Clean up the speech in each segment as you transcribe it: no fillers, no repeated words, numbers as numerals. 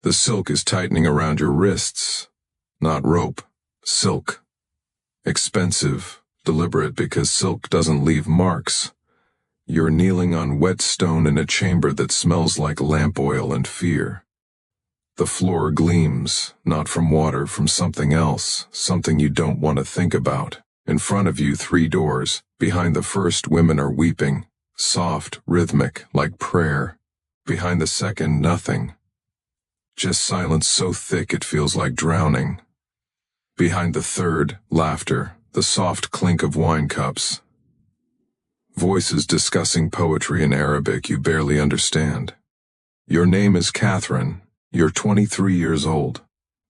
The silk is tightening around your wrists. Not rope, silk. Expensive, deliberate because silk doesn't leave marks. You're kneeling on wet stone in a chamber that smells like lamp oil and fear. The floor gleams, not from water, from something else, something you don't want to think about. In front of you, 3 doors. Behind the first, women are weeping, soft, rhythmic, like prayer. Behind the second, nothing. Just silence so thick it feels like drowning. Behind the third, laughter, the soft clink of wine cups. Voices discussing poetry in Arabic you barely understand. Your name is Catherine. You're 23 years old.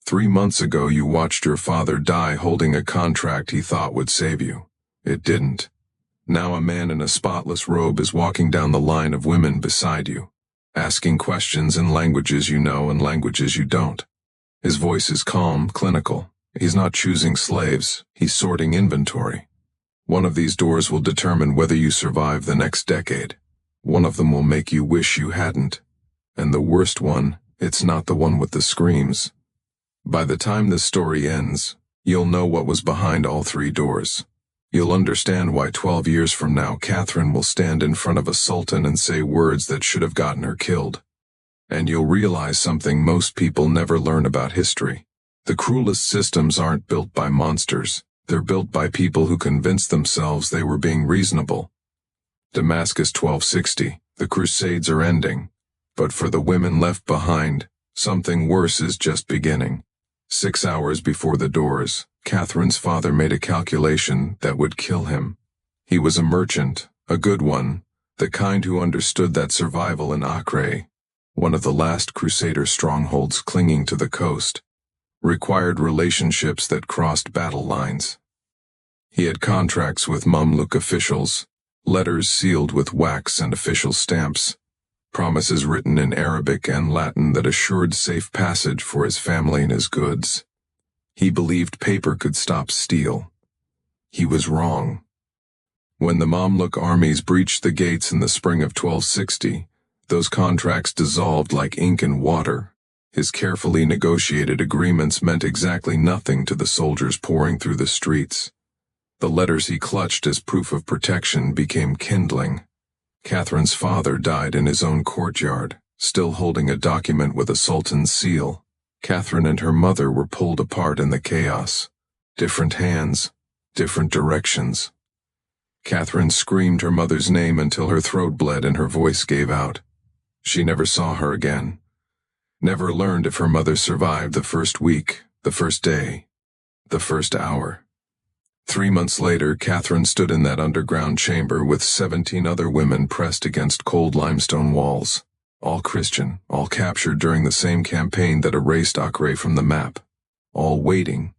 3 months ago you watched your father die holding a contract he thought would save you. It didn't. Now a man in a spotless robe is walking down the line of women beside you, asking questions in languages you know and languages you don't. His voice is calm, clinical. He's not choosing slaves, he's sorting inventory. One of these doors will determine whether you survive the next decade. One of them will make you wish you hadn't. And the worst one, it's not the one with the screams. By the time this story ends, you'll know what was behind all 3 doors. You'll understand why 12 years from now Catherine will stand in front of a sultan and say words that should have gotten her killed. And you'll realize something most people never learn about history. The cruelest systems aren't built by monsters. They're built by people who convinced themselves they were being reasonable. Damascus 1260, the Crusades are ending. But for the women left behind, something worse is just beginning. 6 hours before the doors, Catherine's father made a calculation that would kill him. He was a merchant, a good one, the kind who understood that survival in Acre, one of the last Crusader strongholds clinging to the coast, required relationships that crossed battle lines. He had contracts with Mamluk officials, letters sealed with wax and official stamps, promises written in Arabic and Latin that assured safe passage for his family and his goods. He believed paper could stop steel. He was wrong. When the Mamluk armies breached the gates in the spring of 1260, those contracts dissolved like ink in water. His carefully negotiated agreements meant exactly nothing to the soldiers pouring through the streets. The letters he clutched as proof of protection became kindling. Catherine's father died in his own courtyard, still holding a document with a sultan's seal. Catherine and her mother were pulled apart in the chaos. Different hands, different directions. Catherine screamed her mother's name until her throat bled and her voice gave out. She never saw her again. Never learned if her mother survived the first week, the first day, the first hour. 3 months later, Catherine stood in that underground chamber with 17 other women pressed against cold limestone walls, all Christian, all captured during the same campaign that erased Acre from the map, all waiting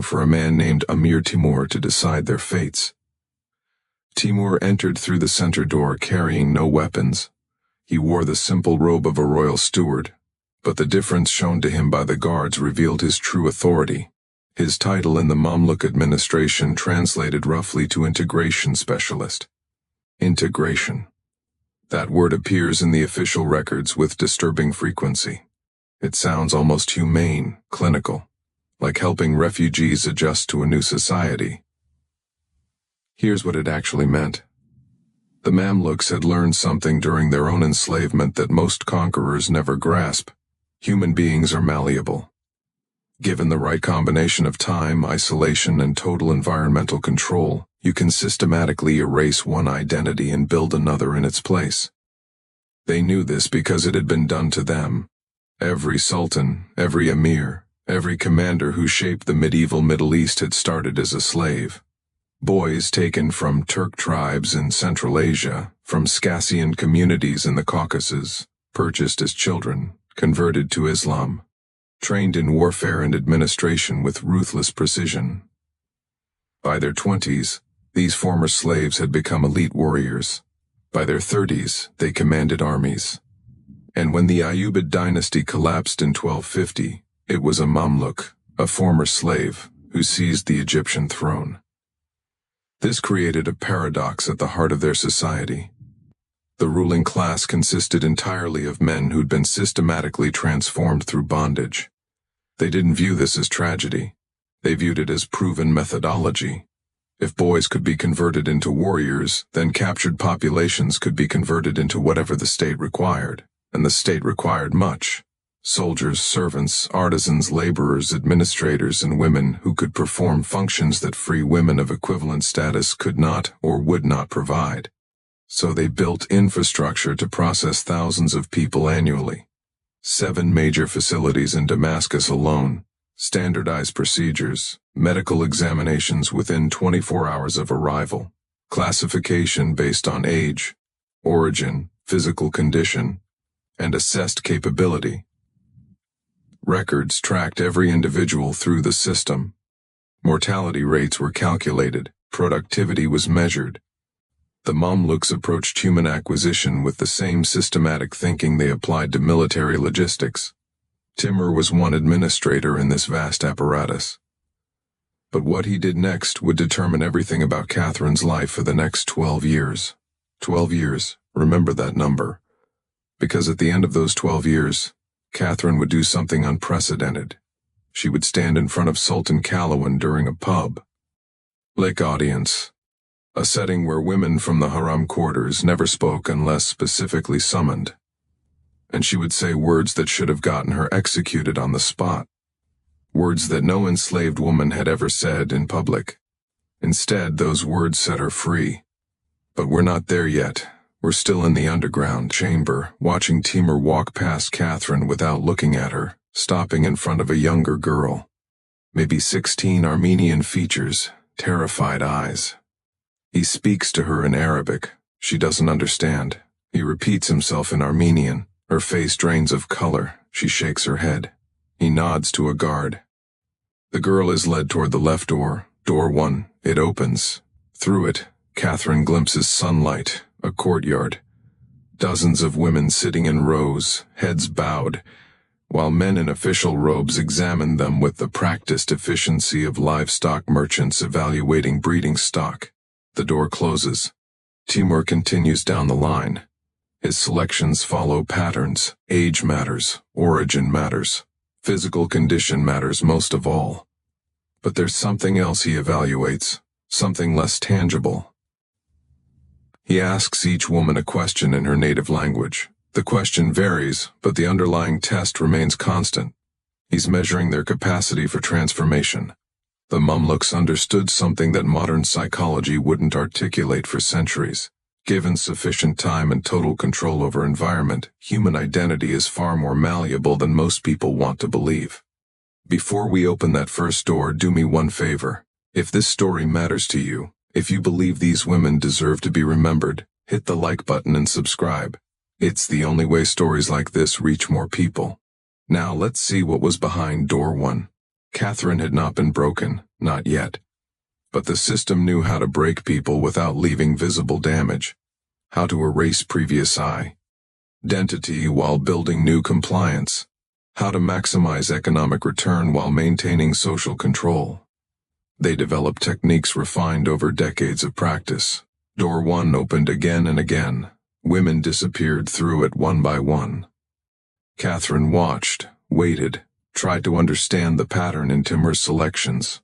for a man named Amir Timur to decide their fates. Timur entered through the center door carrying no weapons. He wore the simple robe of a royal steward, but the difference shown to him by the guards revealed his true authority. His title in the Mamluk administration translated roughly to integration specialist. Integration. That word appears in the official records with disturbing frequency. It sounds almost humane, clinical, like helping refugees adjust to a new society. Here's what it actually meant. The Mamluks had learned something during their own enslavement that most conquerors never grasp. Human beings are malleable. Given the right combination of time, isolation, and total environmental control, you can systematically erase one identity and build another in its place. They knew this because it had been done to them. Every sultan, every emir, every commander who shaped the medieval Middle East had started as a slave. Boys taken from Turk tribes in Central Asia, from Scassian communities in the Caucasus, purchased as children, converted to Islam, trained in warfare and administration with ruthless precision. By their 20s, these former slaves had become elite warriors. By their 30s, they commanded armies. And when the Ayyubid dynasty collapsed in 1250, it was a Mamluk, a former slave, who seized the Egyptian throne. This created a paradox at the heart of their society. The ruling class consisted entirely of men who'd been systematically transformed through bondage. They didn't view this as tragedy. They viewed it as proven methodology. If boys could be converted into warriors, then captured populations could be converted into whatever the state required, and the state required much. Soldiers, servants, artisans, laborers, administrators, and women who could perform functions that free women of equivalent status could not or would not provide. So they built infrastructure to process thousands of people annually. 7 major facilities in Damascus alone, standardized procedures, medical examinations within 24 hours of arrival, classification based on age, origin, physical condition, and assessed capability. Records tracked every individual through the system. Mortality rates were calculated, productivity was measured. The Mamluks approached human acquisition with the same systematic thinking they applied to military logistics. Timur was one administrator in this vast apparatus. But what he did next would determine everything about Catherine's life for the next 12 years. 12 years, remember that number. Because at the end of those 12 years, Catherine would do something unprecedented. She would stand in front of Sultan Calawan during a pub. Lake audience. A setting where women from the haram quarters never spoke unless specifically summoned. And she would say words that should have gotten her executed on the spot. Words that no enslaved woman had ever said in public. Instead, those words set her free. But we're not there yet. We're still in the underground chamber, watching Timur walk past Catherine without looking at her, stopping in front of a younger girl. Maybe 16 Armenian features, terrified eyes. He speaks to her in Arabic. She doesn't understand. He repeats himself in Armenian. Her face drains of color. She shakes her head. He nods to a guard. The girl is led toward the left door. Door 1. It opens. Through it, Catherine glimpses sunlight, a courtyard. Dozens of women sitting in rows, heads bowed, while men in official robes examine them with the practiced efficiency of livestock merchants evaluating breeding stock. The door closes. Timur continues down the line. His selections follow patterns. Age matters. Origin matters. Physical condition matters most of all. But there's something else he evaluates, something less tangible. He asks each woman a question in her native language. The question varies, but the underlying test remains constant. He's measuring their capacity for transformation. The Mamluks understood something that modern psychology wouldn't articulate for centuries. Given sufficient time and total control over environment, human identity is far more malleable than most people want to believe. Before we open that first door, do me one favor. If this story matters to you, if you believe these women deserve to be remembered, hit the like button and subscribe. It's the only way stories like this reach more people. Now let's see what was behind door 1. Catherine had not been broken, not yet. But the system knew how to break people without leaving visible damage, how to erase previous identity while building new compliance, how to maximize economic return while maintaining social control. They developed techniques refined over decades of practice. Door 1 opened again and again. Women disappeared through it one by one. Catherine watched, waited, tried to understand the pattern in Timur's selections.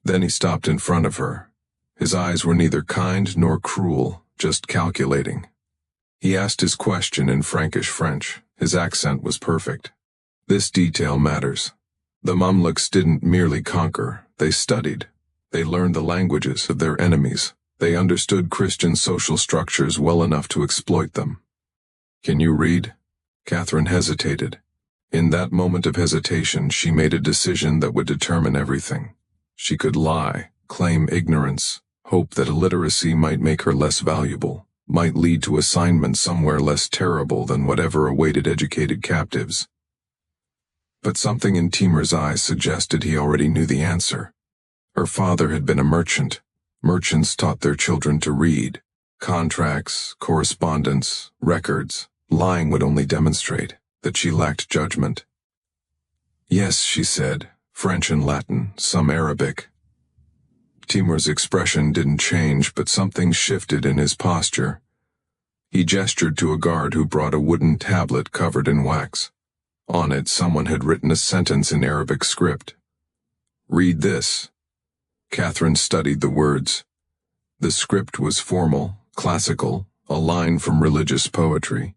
Then he stopped in front of her. His eyes were neither kind nor cruel, just calculating. He asked his question in Frankish French. His accent was perfect. This detail matters. The Mamluks didn't merely conquer, they studied. They learned the languages of their enemies. They understood Christian social structures well enough to exploit them. Can you read? Catherine hesitated. In that moment of hesitation, she made a decision that would determine everything. She could lie, claim ignorance, hope that illiteracy might make her less valuable, might lead to assignment somewhere less terrible than whatever awaited educated captives. But something in Timur's eyes suggested he already knew the answer. Her father had been a merchant. Merchants taught their children to read. Contracts, correspondence, records. Lying would only demonstrate that she lacked judgment. Yes, she said, French and Latin, some Arabic. Timur's expression didn't change, but something shifted in his posture. He gestured to a guard who brought a wooden tablet covered in wax. On it, someone had written a sentence in Arabic script. "Read this." Catherine studied the words. The script was formal, classical, a line from religious poetry.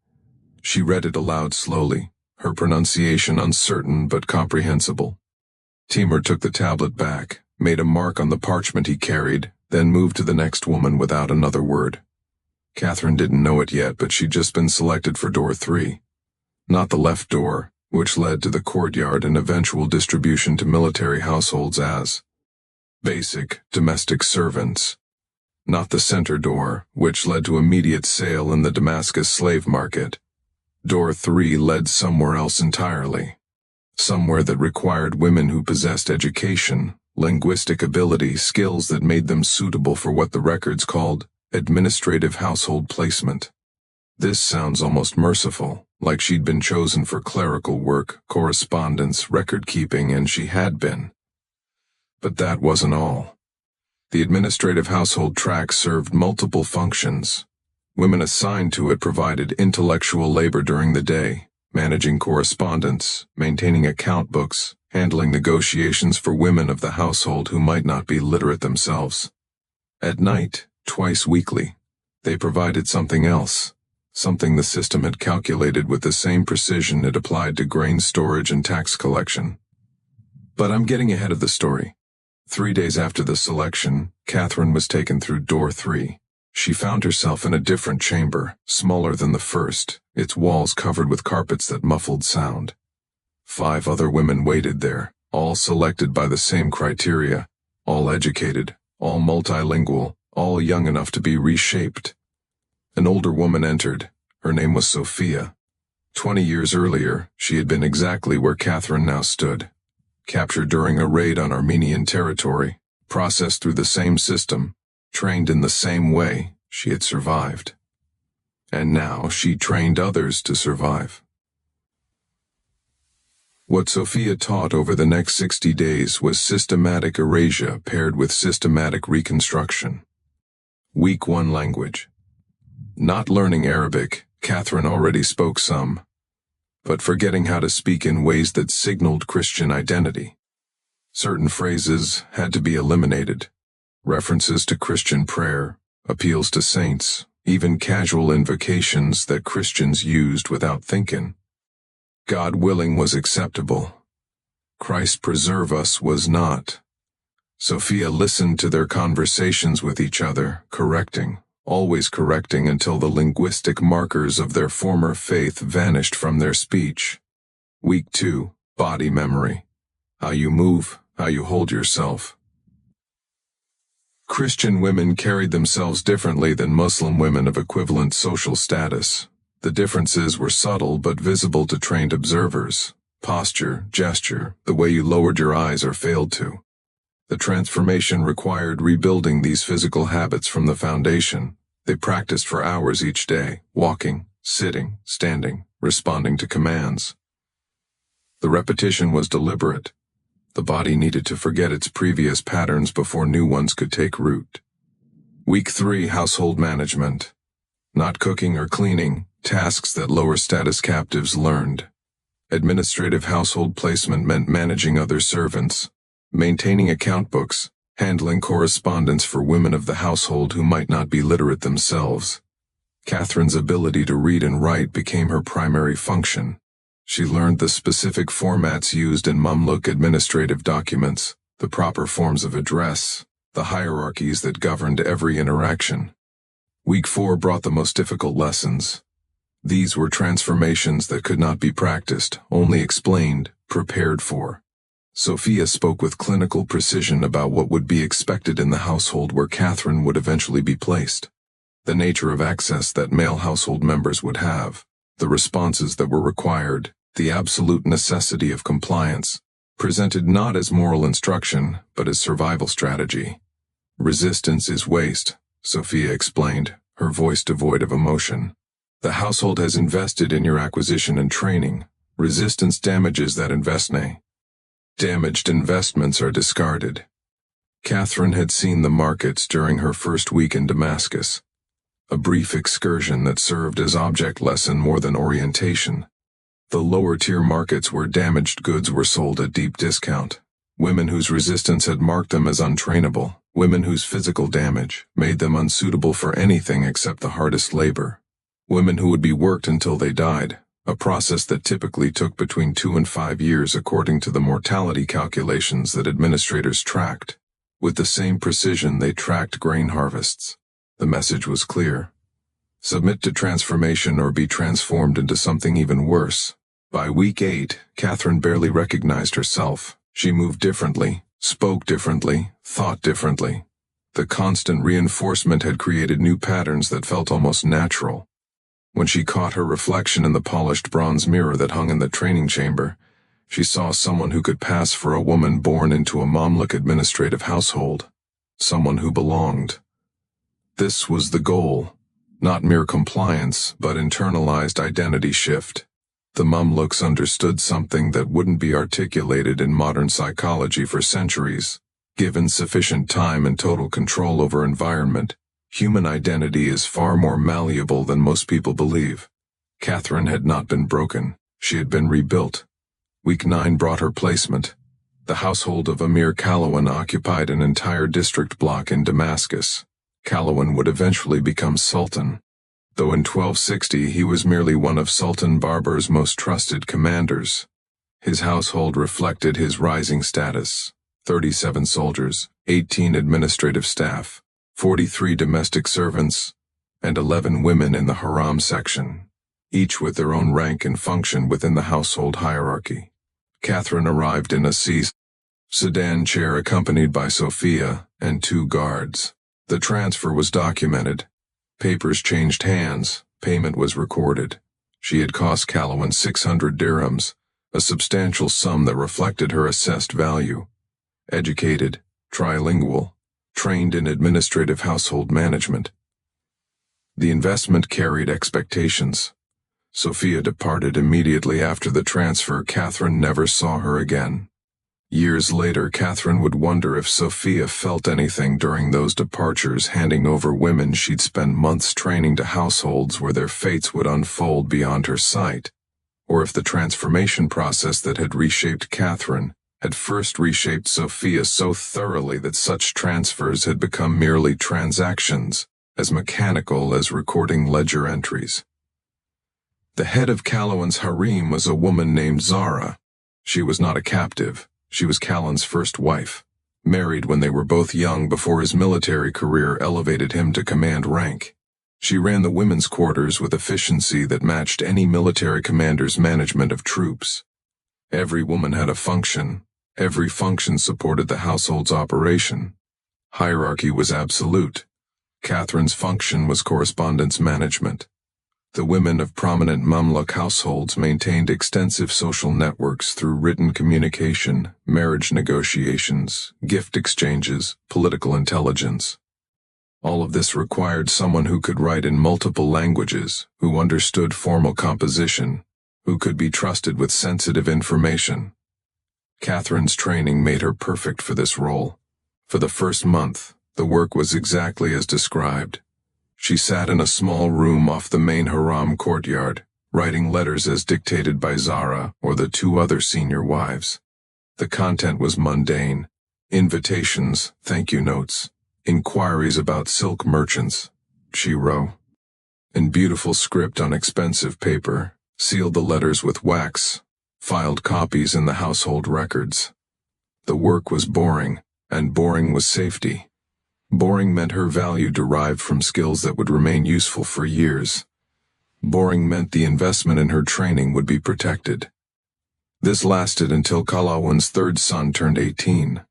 She read it aloud slowly, her pronunciation uncertain but comprehensible. Timur took the tablet back, made a mark on the parchment he carried, then moved to the next woman without another word. Catherine didn't know it yet, but she'd just been selected for door 3. Not the left door, which led to the courtyard and eventual distribution to military households as basic domestic servants. Not the center door, which led to immediate sale in the Damascus slave market. Door 3 led somewhere else entirely. Somewhere that required women who possessed education, linguistic ability, skills that made them suitable for what the records called administrative household placement. This sounds almost merciful, like she'd been chosen for clerical work, correspondence, record-keeping, and she had been. But that wasn't all. The administrative household track served multiple functions. Women assigned to it provided intellectual labor during the day, managing correspondence, maintaining account books, handling negotiations for women of the household who might not be literate themselves. At night, twice weekly, they provided something else, something the system had calculated with the same precision it applied to grain storage and tax collection. But I'm getting ahead of the story. 3 days after the selection, Catherine was taken through door 3. She found herself in a different chamber, smaller than the first, its walls covered with carpets that muffled sound. 5 other women waited there, all selected by the same criteria, all educated, all multilingual, all young enough to be reshaped. An older woman entered. Her name was Sophia. 20 years earlier, she had been exactly where Catherine now stood. Captured during a raid on Armenian territory, processed through the same system, trained in the same way, she had survived. And now she trained others to survive. What Sophia taught over the next 60 days was systematic erasure paired with systematic reconstruction. Week 1 language. Not learning Arabic, Catherine already spoke some, but forgetting how to speak in ways that signaled Christian identity. Certain phrases had to be eliminated. References to Christian prayer, appeals to saints, even casual invocations that Christians used without thinking. God willing was acceptable. Christ preserve us was not. Sophia listened to their conversations with each other, correcting, always correcting until the linguistic markers of their former faith vanished from their speech. Week 2, body memory. How you move, how you hold yourself. Christian women carried themselves differently than Muslim women of equivalent social status. The differences were subtle but visible to trained observers. Posture, gesture, the way you lowered your eyes or failed to. The transformation required rebuilding these physical habits from the foundation. They practiced for hours each day, walking, sitting, standing, responding to commands. The repetition was deliberate. The body needed to forget its previous patterns before new ones could take root. Week 3, household management. Not cooking or cleaning, tasks that lower status captives learned. Administrative household placement meant managing other servants, maintaining account books, handling correspondence for women of the household who might not be literate themselves. Catherine's ability to read and write became her primary function. She learned the specific formats used in Mamluk administrative documents, the proper forms of address, the hierarchies that governed every interaction. Week 4 brought the most difficult lessons. These were transformations that could not be practiced, only explained, prepared for. Sophia spoke with clinical precision about what would be expected in the household where Catherine would eventually be placed. The nature of access that male household members would have, the responses that were required, the absolute necessity of compliance, presented not as moral instruction, but as survival strategy. Resistance is waste, Sophia explained, her voice devoid of emotion. The household has invested in your acquisition and training. Resistance damages that investment. Damaged investments are discarded. Catherine had seen the markets during her first week in Damascus. a brief excursion that served as object lesson more than orientation. The lower-tier markets where damaged goods were sold at deep discount. Women whose resistance had marked them as untrainable. Women whose physical damage made them unsuitable for anything except the hardest labor. Women who would be worked until they died, a process that typically took between 2 and 5 years according to the mortality calculations that administrators tracked. With the same precision they tracked grain harvests. The message was clear. Submit to transformation or be transformed into something even worse. By week 8, Catherine barely recognized herself. She moved differently, spoke differently, thought differently. The constant reinforcement had created new patterns that felt almost natural. When she caught her reflection in the polished bronze mirror that hung in the training chamber, she saw someone who could pass for a woman born into a Mamluk administrative household. Someone who belonged. This was the goal. Not mere compliance, but internalized identity shift. The Mamluks understood something that wouldn't be articulated in modern psychology for centuries. Given sufficient time and total control over environment, human identity is far more malleable than most people believe. Catherine had not been broken. She had been rebuilt. Week 9 brought her placement. The household of Emir Calawan occupied an entire district block in Damascus. Calawan would eventually become Sultan. Though in 1260 he was merely one of Sultan Barber's most trusted commanders. His household reflected his rising status. 37 soldiers, 18 administrative staff, 43 domestic servants, and 11 women in the haram section, each with their own rank and function within the household hierarchy. Catherine arrived in a sedan chair accompanied by Sophia and 2 guards. The transfer was documented. Papers changed hands. Payment was recorded. She had cost Calawan 600 dirhams, a substantial sum that reflected her assessed value. Educated, trilingual, trained in administrative household management. The investment carried expectations. Sophia departed immediately after the transfer. Catherine never saw her again. Years later, Catherine would wonder if Sophia felt anything during those departures, handing over women she'd spent months training to households where their fates would unfold beyond her sight, or if the transformation process that had reshaped Catherine had first reshaped Sophia so thoroughly that such transfers had become merely transactions, as mechanical as recording ledger entries. The head of Calawan's harem was a woman named Zara. She was not a captive. She was Calawan's first wife, married when they were both young before his military career elevated him to command rank. She ran the women's quarters with efficiency that matched any military commander's management of troops. Every woman had a function. Every function supported the household's operation. Hierarchy was absolute. Catherine's function was correspondence management. The women of prominent Mamluk households maintained extensive social networks through written communication, marriage negotiations, gift exchanges, political intelligence. All of this required someone who could write in multiple languages, who understood formal composition, who could be trusted with sensitive information. Catherine's training made her perfect for this role. For the first month, the work was exactly as described. She sat in a small room off the main haram courtyard, writing letters as dictated by Zara or the 2 other senior wives. The content was mundane: invitations, thank you notes, inquiries about silk merchants. She wrote in beautiful script on expensive paper, sealed the letters with wax, filed copies in the household records. The work was boring, and boring was safety. Boring meant her value derived from skills that would remain useful for years. Boring meant the investment in her training would be protected. This lasted until Calawan's 3rd son turned 18.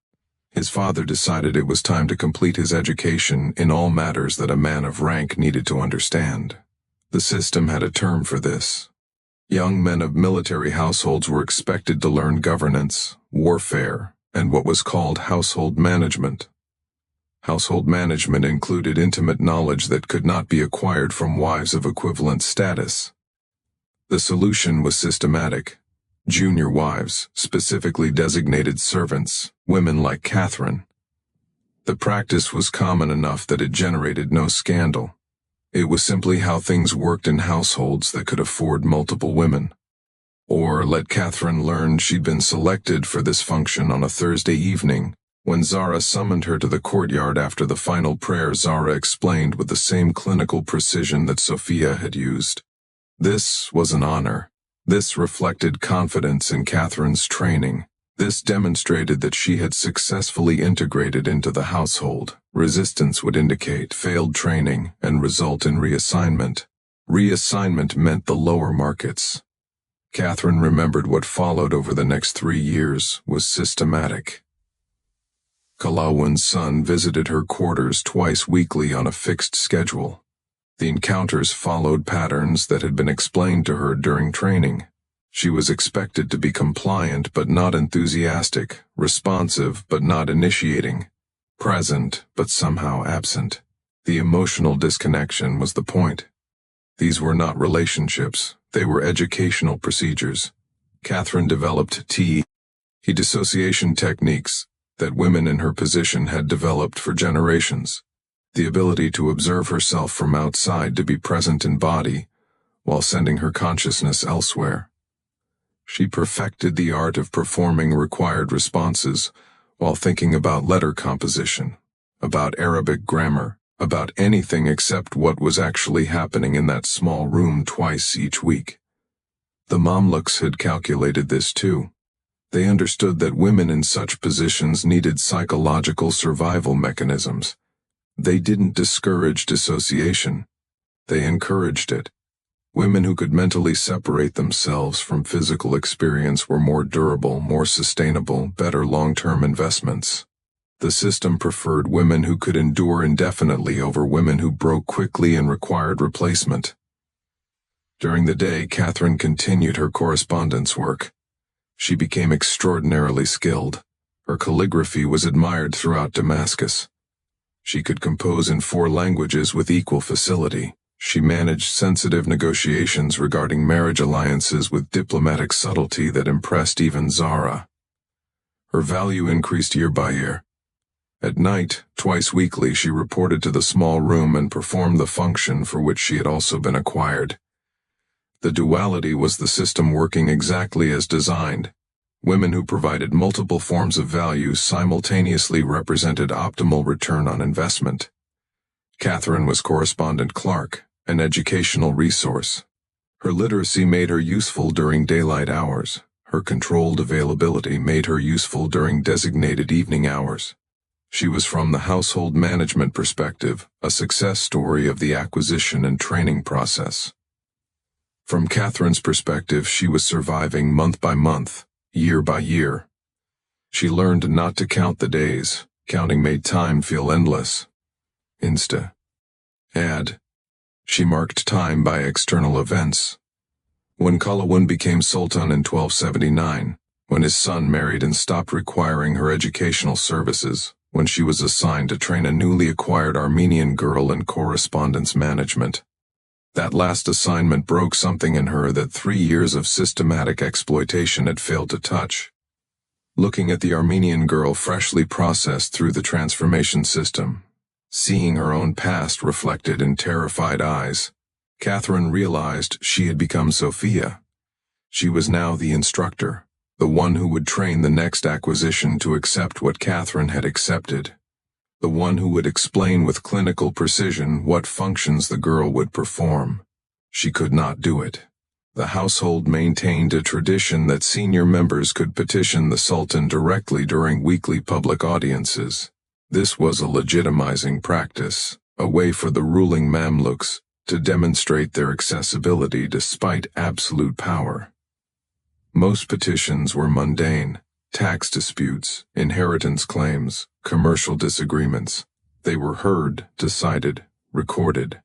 His father decided it was time to complete his education in all matters that a man of rank needed to understand. The system had a term for this. Young men of military households were expected to learn governance, warfare, and what was called household management. Household management included intimate knowledge that could not be acquired from wives of equivalent status. The solution was systematic. Junior wives, specifically designated servants, women like Catherine. The practice was common enough that it generated no scandal. It was simply how things worked in households that could afford multiple women. Or let Catherine learn she'd been selected for this function on a Thursday evening. When Zara summoned her to the courtyard after the final prayer, Zara explained with the same clinical precision that Sophia had used. This was an honor. This reflected confidence in Catherine's training. This demonstrated that she had successfully integrated into the household. Resistance would indicate failed training and result in reassignment. Reassignment meant the lower markets. Catherine remembered what followed over the next 3 years was systematic. Kalawun's son visited her quarters twice weekly on a fixed schedule. The encounters followed patterns that had been explained to her during training. She was expected to be compliant but not enthusiastic, responsive but not initiating, present but somehow absent. The emotional disconnection was the point. These were not relationships, they were educational procedures. Catherine developed dissociation techniques that women in her position had developed for generations. The ability to observe herself from outside, to be present in body, while sending her consciousness elsewhere. She perfected the art of performing required responses while thinking about letter composition, about Arabic grammar, about anything except what was actually happening in that small room twice each week. The Mamluks had calculated this too. They understood that women in such positions needed psychological survival mechanisms. They didn't discourage dissociation. They encouraged it. Women who could mentally separate themselves from physical experience were more durable, more sustainable, better long-term investments. The system preferred women who could endure indefinitely over women who broke quickly and required replacement. During the day, Catherine continued her correspondence work. She became extraordinarily skilled. Her calligraphy was admired throughout Damascus. She could compose in 4 languages with equal facility. She managed sensitive negotiations regarding marriage alliances with diplomatic subtlety that impressed even Zara. Her value increased year by year. At night, twice weekly, she reported to the small room and performed the function for which she had also been acquired. The duality was the system working exactly as designed. Women who provided multiple forms of value simultaneously represented optimal return on investment. Catherine was correspondent clerk, an educational resource. Her literacy made her useful during daylight hours. Her controlled availability made her useful during designated evening hours. She was, from the household management perspective, a success story of the acquisition and training process. From Catherine's perspective, she was surviving month by month, year by year. She learned not to count the days. Counting made time feel endless. Add. She marked time by external events. When Kalawun became Sultan in 1279, when his son married and stopped requiring her educational services, when she was assigned to train a newly acquired Armenian girl in correspondence management. That last assignment broke something in her that 3 years of systematic exploitation had failed to touch. Looking at the Armenian girl freshly processed through the transformation system, seeing her own past reflected in terrified eyes, Catherine realized she had become Sophia. She was now the instructor, the one who would train the next acquisition to accept what Catherine had accepted, the one who would explain with clinical precision what functions the girl would perform. She could not do it. The household maintained a tradition that senior members could petition the Sultan directly during weekly public audiences. This was a legitimizing practice, a way for the ruling Mamluks to demonstrate their accessibility despite absolute power. Most petitions were mundane: tax disputes, inheritance claims, commercial disagreements. They were heard, decided, recorded.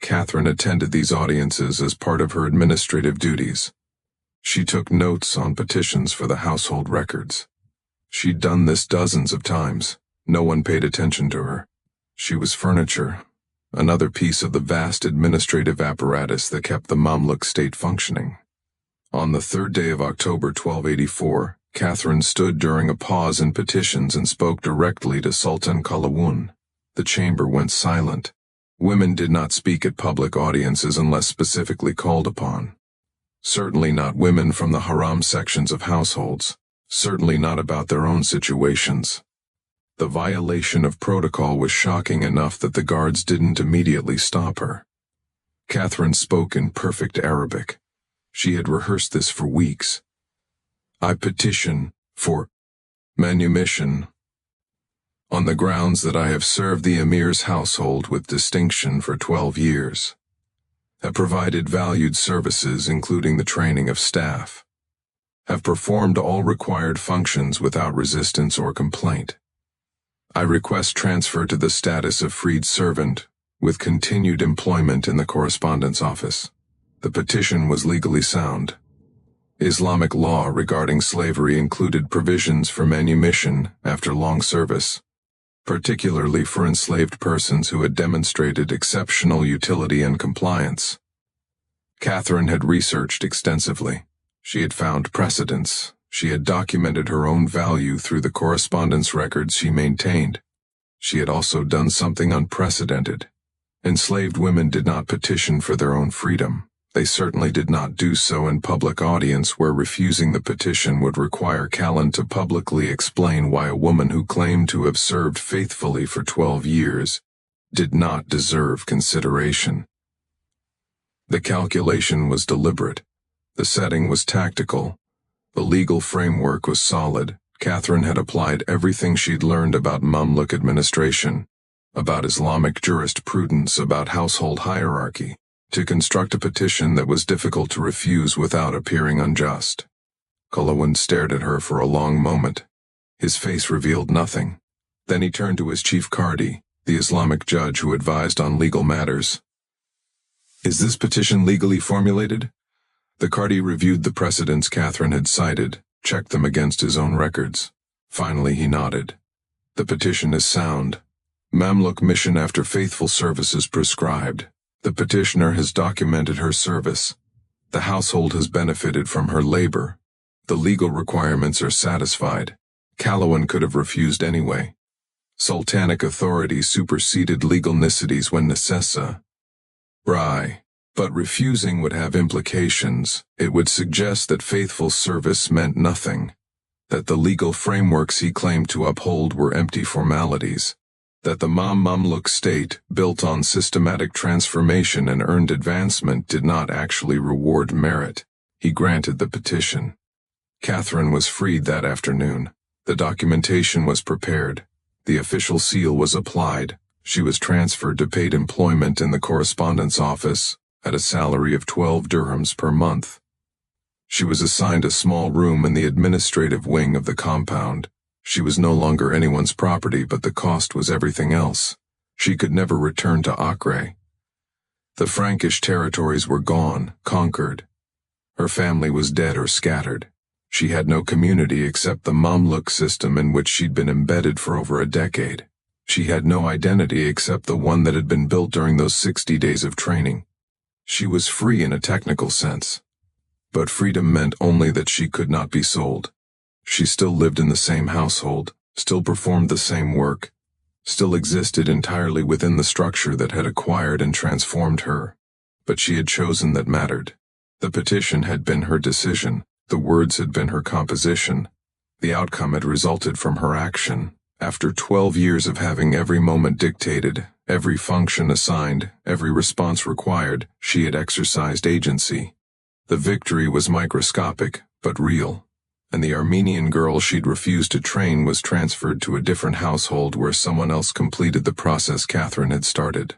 Catherine attended these audiences as part of her administrative duties. She took notes on petitions for the household records. She'd done this dozens of times. No one paid attention to her. She was furniture, another piece of the vast administrative apparatus that kept the Mamluk state functioning. On the 3rd day of October 1284, Catherine stood during a pause in petitions and spoke directly to Sultan Kalawun. The chamber went silent. Women did not speak at public audiences unless specifically called upon. Certainly not women from the haram sections of households. Certainly not about their own situations. The violation of protocol was shocking enough that the guards didn't immediately stop her. Catherine spoke in perfect Arabic. She had rehearsed this for weeks. I petition for manumission on the grounds that I have served the Emir's household with distinction for 12 years, have provided valued services including the training of staff, have performed all required functions without resistance or complaint. I request transfer to the status of freed servant with continued employment in the correspondence office. The petition was legally sound. Islamic law regarding slavery included provisions for manumission after long service, particularly for enslaved persons who had demonstrated exceptional utility and compliance. Catherine had researched extensively. She had found precedents. She had documented her own value through the correspondence records she maintained. She had also done something unprecedented. Enslaved women did not petition for their own freedom. They certainly did not do so in public audience where refusing the petition would require Callan to publicly explain why a woman who claimed to have served faithfully for 12 years did not deserve consideration. The calculation was deliberate. The setting was tactical. The legal framework was solid. Catherine had applied everything she'd learned about Mamluk administration, about Islamic jurisprudence, about household hierarchy, to construct a petition that was difficult to refuse without appearing unjust. Colowan stared at her for a long moment. His face revealed nothing. Then he turned to his chief Qadi, the Islamic judge who advised on legal matters. Is this petition legally formulated? The Qadi reviewed the precedents Catherine had cited, checked them against his own records. Finally he nodded. The petition is sound. Mamluk mission after faithful service is prescribed. The petitioner has documented her service. The household has benefited from her labor. The legal requirements are satisfied. Calowan could have refused anyway. Sultanic authority superseded legal niceties when necessa. But refusing would have implications. It would suggest that faithful service meant nothing, that the legal frameworks he claimed to uphold were empty formalities, that the Mamluk state, built on systematic transformation and earned advancement, did not actually reward merit. He granted the petition. Catherine was freed that afternoon. The documentation was prepared. The official seal was applied. She was transferred to paid employment in the correspondence office at a salary of 12 dirhams per month. She was assigned a small room in the administrative wing of the compound. She was no longer anyone's property, but the cost was everything else. She could never return to Acre. The Frankish territories were gone, conquered. Her family was dead or scattered. She had no community except the Mamluk system in which she'd been embedded for over a decade. She had no identity except the one that had been built during those 60 days of training. She was free in a technical sense, but freedom meant only that she could not be sold. She still lived in the same household, still performed the same work, still existed entirely within the structure that had acquired and transformed her. But she had chosen that mattered. The petition had been her decision. The words had been her composition. The outcome had resulted from her action. After 12 years of having every moment dictated, every function assigned, every response required, she had exercised agency. The victory was microscopic, but real. And the Armenian girl she'd refused to train was transferred to a different household where someone else completed the process Catherine had started.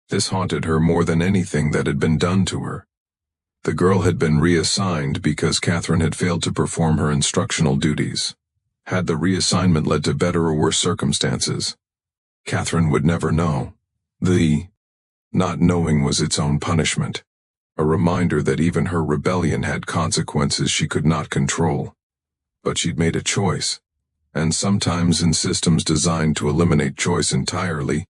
This haunted her more than anything that had been done to her. The girl had been reassigned because Catherine had failed to perform her instructional duties. Had the reassignment led to better or worse circumstances? Catherine would never know. The not knowing was its own punishment, a reminder that even her rebellion had consequences she could not control. But she'd made a choice, and sometimes in systems designed to eliminate choice entirely,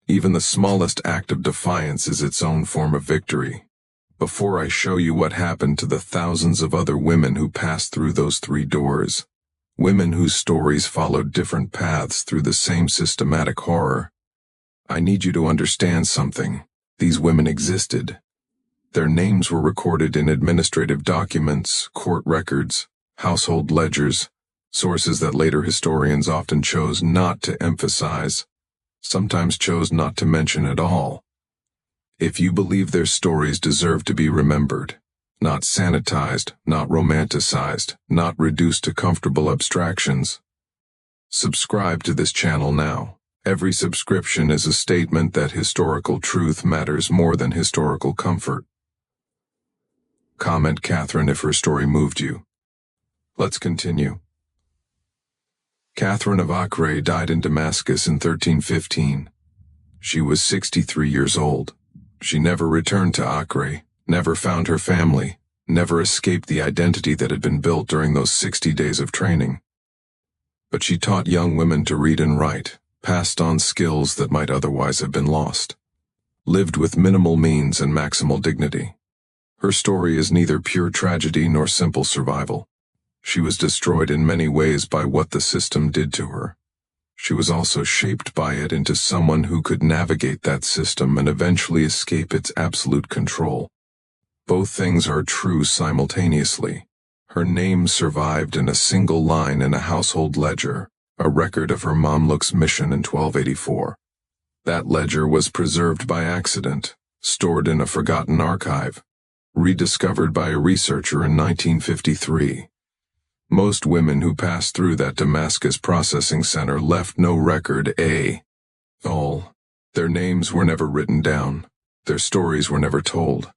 even the smallest act of defiance is its own form of victory. Before I show you what happened to the thousands of other women who passed through those 3 doors, women whose stories followed different paths through the same systematic horror, I need you to understand something. These women existed. Their names were recorded in administrative documents, court records, household ledgers, sources that later historians often chose not to emphasize, sometimes chose not to mention at all. If you believe their stories deserve to be remembered, not sanitized, not romanticized, not reduced to comfortable abstractions, subscribe to this channel now. Every subscription is a statement that historical truth matters more than historical comfort. Comment Catherine if her story moved you. Let's continue. Catherine of Acre died in Damascus in 1315. She was 63 years old. She never returned to Acre, never found her family, never escaped the identity that had been built during those 60 days of training. But she taught young women to read and write, passed on skills that might otherwise have been lost, lived with minimal means and maximal dignity. Her story is neither pure tragedy nor simple survival. She was destroyed in many ways by what the system did to her. She was also shaped by it into someone who could navigate that system and eventually escape its absolute control. Both things are true simultaneously. Her name survived in a single line in a household ledger, a record of her Mamluk's mission in 1284. That ledger was preserved by accident, stored in a forgotten archive, rediscovered by a researcher in 1953. Most women who passed through that Damascus processing center left no record at all. Their names were never written down. Their stories were never told.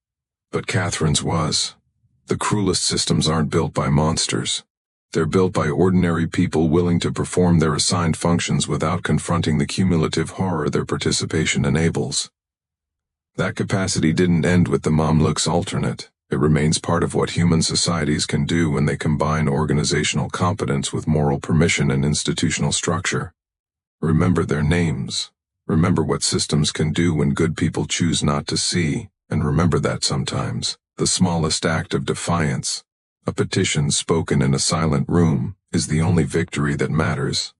But Catherine's was. The cruelest systems aren't built by monsters. They're built by ordinary people willing to perform their assigned functions without confronting the cumulative horror their participation enables. That capacity didn't end with the Mamluks alternate. It remains part of what human societies can do when they combine organizational competence with moral permission and institutional structure. Remember their names. Remember what systems can do when good people choose not to see, and remember that sometimes the smallest act of defiance, a petition spoken in a silent room, is the only victory that matters.